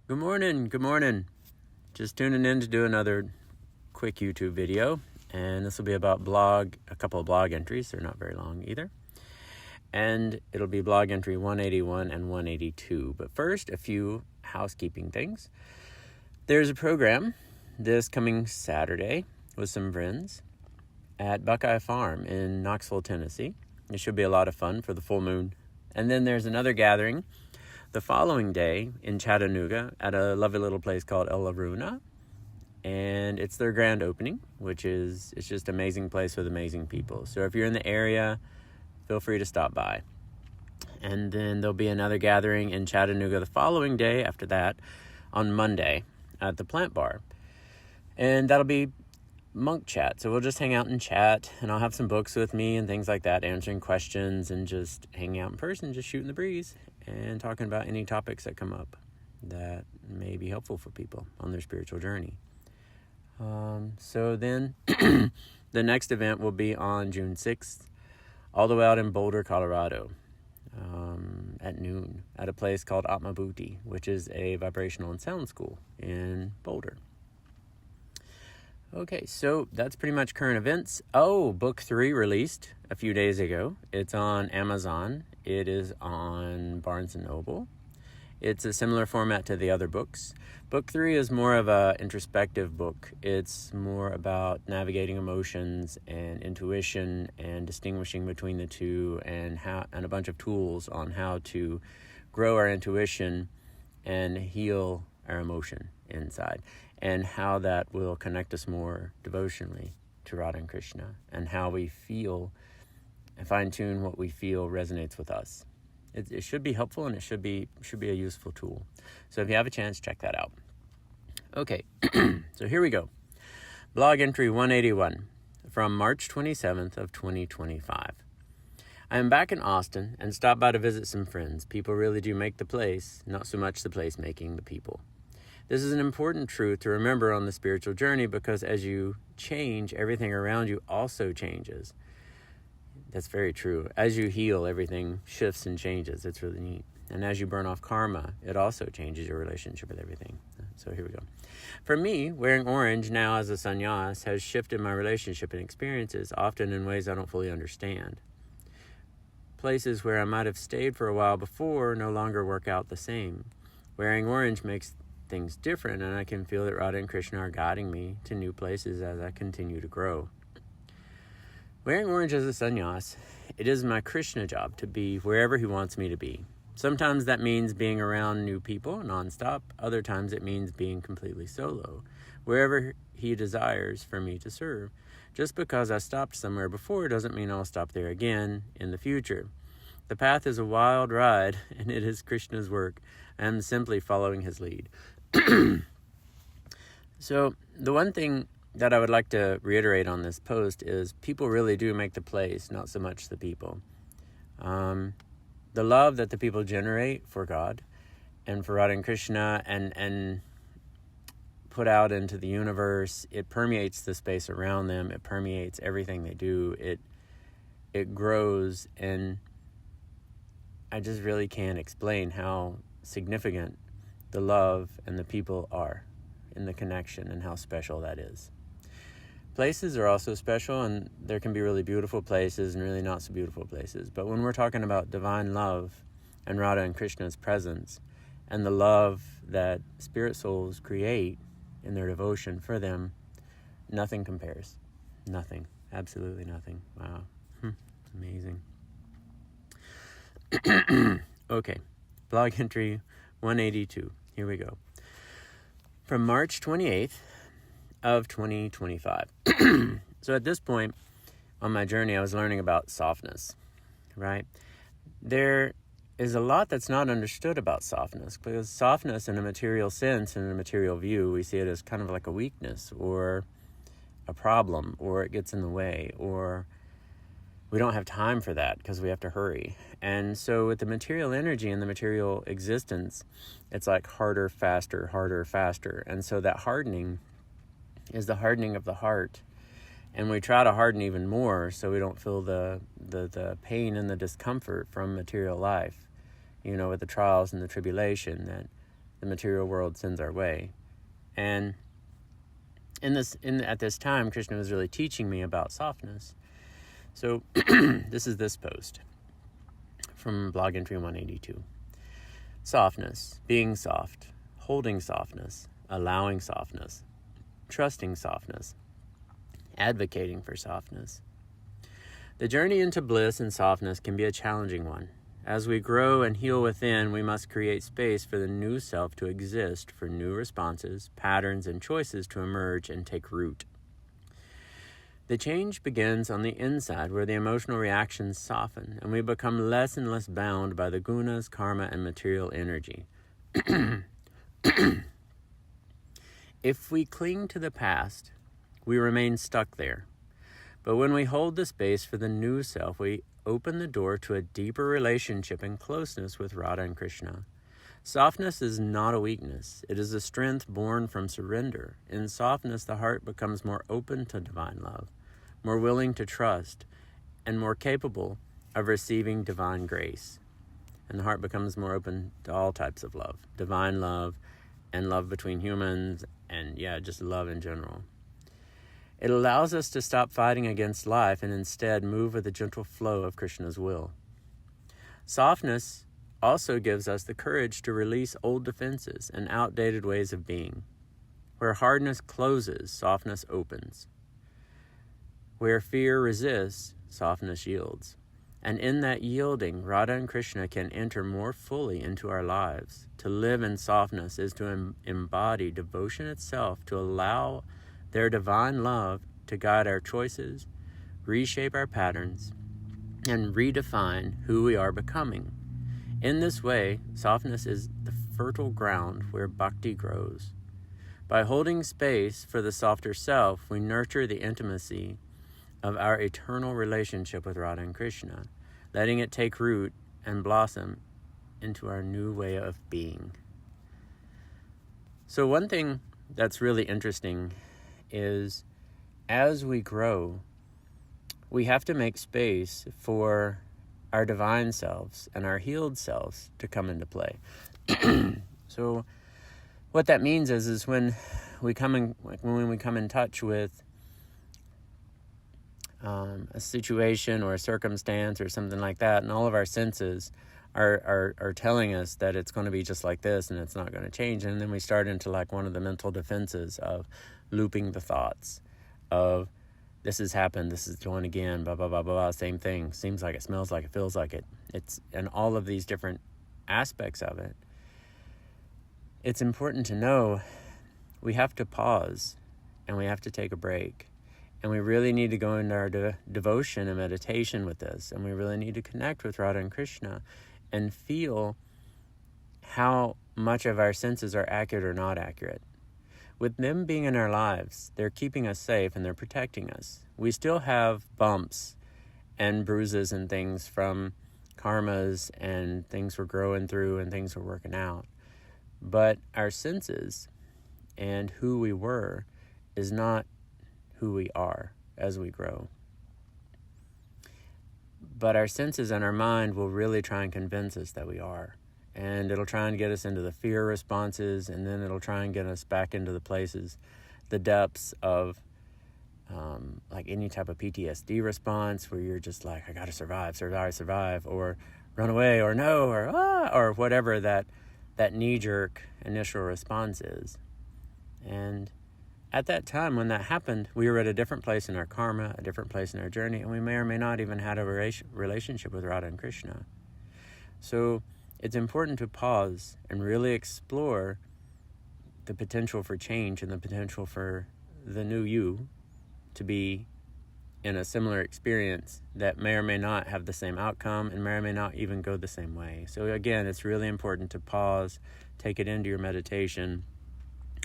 Good morning. Just tuning in to do another quick YouTube video, and this will be about a couple of blog entries. They're not very long either. And it'll be blog entry 181 and 182. But first, a few housekeeping things. There's a program this coming Saturday with some friends at Buckeye Farm in Knoxville, Tennessee. It should be a lot of fun for the full moon. And then there's another gathering the following day in Chattanooga at a lovely little place called El La Runa. And it's their grand opening, it's just an amazing place with amazing people. So if you're in the area, feel free to stop by. And then there'll be another gathering in Chattanooga the following day after that on Monday at the Plant Bar. And that'll be monk chat. So we'll just hang out and chat, and I'll have some books with me and things like that, answering questions and just hanging out in person, just shooting the breeze and talking about any topics that come up that may be helpful for people on their spiritual journey. So then the next event will be on June 6th, all the way out in Boulder, Colorado, at noon at a place called Bhakti, which is a vibrational and sound school in Boulder. Okay, so that's pretty much current events. Book 3 released a few days ago. It's on Amazon. It is on Barnes & Noble. It's a similar format to the other books. Book 3 is more of an introspective book. It's more about navigating emotions and intuition and distinguishing between the two, and a bunch of tools on how to grow our intuition and heal our emotion inside, and how that will connect us more devotionally to Radha and Krishna, and how we feel and fine-tune what we feel resonates with us. It should be helpful, and it should be a useful tool. So if you have a chance, check that out. Okay, so here we go. Blog entry 181 from March 27th of 2025. I am back in Austin and stopped by to visit some friends. People really do make the place, not so much the place making the people. This is an important truth to remember on the spiritual journey, because as you change, everything around you also changes. That's very true. As you heal, everything shifts and changes. It's really neat. And as you burn off karma, it also changes your relationship with everything. So here we go. For me, wearing orange now as a sannyas has shifted my relationship and experiences, often in ways I don't fully understand. Places where I might have stayed for a while before no longer work out the same. Wearing orange makes things different, and I can feel that Radha and Krishna are guiding me to new places as I continue to grow. Wearing orange as a sannyas, it is my Krishna job to be wherever he wants me to be. Sometimes that means being around new people nonstop. Other times it means being completely solo, wherever he desires for me to serve. Just because I stopped somewhere before doesn't mean I'll stop there again in the future. The path is a wild ride, and it is Krishna's work. I am simply following his lead. So the one thing that I would like to reiterate on this post is people really do make the place, not so much the people. The love that the people generate for God and for Radha and Krishna and put out into the universe, it permeates the space around them. It permeates everything they do. It grows, and I just really can't explain how significant the love and the people are in the connection, and how special that is. Places are also special, and there can be really beautiful places and really not so beautiful places. But when we're talking about divine love and Radha and Krishna's presence and the love that spirit souls create in their devotion for them, nothing compares. Nothing. Absolutely nothing. Wow. Amazing. Okay. Blog entry 182. Here we go. From March 28th of 2025. So at this point on my journey, I was learning about softness, right? There is a lot that's not understood about softness, because softness in a material sense, in a material view, we see it as kind of like a weakness or a problem, or it gets in the way, or we don't have time for that because we have to hurry. And so with the material energy and the material existence, it's like harder, faster, harder, faster. And so that hardening is the hardening of the heart. And we try to harden even more so we don't feel the pain and the discomfort from material life, with the trials and the tribulation that the material world sends our way. And at this time, Krishna was really teaching me about softness. So this is this post from blog entry 182. Softness, being soft, holding softness, allowing softness, trusting softness, advocating for softness. The journey into bliss and softness can be a challenging one. As we grow and heal within, we must create space for the new self to exist, for new responses, patterns, and choices to emerge and take root. The change begins on the inside, where the emotional reactions soften, and we become less and less bound by the gunas, karma, and material energy. If we cling to the past, we remain stuck there. But when we hold the space for the new self, we open the door to a deeper relationship and closeness with Radha and Krishna. Softness is not a weakness. It is a strength born from surrender. In softness, the heart becomes more open to divine love, more willing to trust, and more capable of receiving divine grace. And the heart becomes more open to all types of love, divine love, and love between humans, and just love in general. It allows us to stop fighting against life and instead move with the gentle flow of Krishna's will. Softness also gives us the courage to release old defenses and outdated ways of being. Where hardness closes, softness opens. Where fear resists, softness yields. And in that yielding, Radha and Krishna can enter more fully into our lives. To live in softness is to embody devotion itself, to allow their divine love to guide our choices, reshape our patterns, and redefine who we are becoming. In this way, softness is the fertile ground where Bhakti grows. By holding space for the softer self, we nurture the intimacy of our eternal relationship with Radha and Krishna, letting it take root and blossom into our new way of being. So one thing that's really interesting is, as we grow, we have to make space for our divine selves and our healed selves to come into play. So what that means is when we come in touch with a situation or a circumstance or something like that, and all of our senses are telling us that it's going to be just like this and it's not going to change, and then we start into like one of the mental defenses of looping the thoughts of this has happened, this is going again, blah, blah, blah, blah, blah, same thing, seems like it, smells like it, feels like it. And all of these different aspects of it. It's important to know we have to pause and we have to take a break. And we really need to go into our devotion and meditation with this. And we really need to connect with Radha and Krishna and feel how much of our senses are accurate or not accurate. With them being in our lives, they're keeping us safe and they're protecting us. We still have bumps and bruises and things from karmas and things we're growing through and things we're working out. But our senses and who we were is not who we are as we grow. But our senses and our mind will really try and convince us that we are. And it'll try and get us into the fear responses, and then it'll try and get us back into the places, the depths of like any type of PTSD response where you're just like, I gotta survive, or run away, or no, or whatever that knee-jerk initial response is. And at that time when that happened, we were at a different place in our karma, a different place in our journey, and we may or may not even had a relationship with Radha and Krishna. So it's important to pause and really explore the potential for change and the potential for the new you to be in a similar experience that may or may not have the same outcome and may or may not even go the same way. So again, it's really important to pause, take it into your meditation,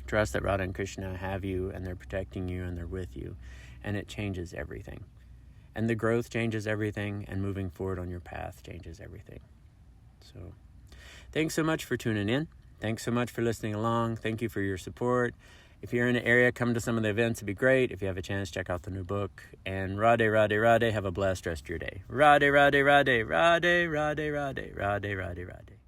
trust that Radha and Krishna have you and they're protecting you and they're with you, and it changes everything. And the growth changes everything, and moving forward on your path changes everything. So thanks so much for tuning in. Thanks so much for listening along. Thank you for your support. If you're in the area, come to some of the events. It'd be great. If you have a chance, check out the new book. And Radhe, Radhe, Radhe. Have a blessed rest of your day. Radhe, Radhe, Radhe. Radhe, Radhe, Radhe. Radhe, Radhe, Radhe.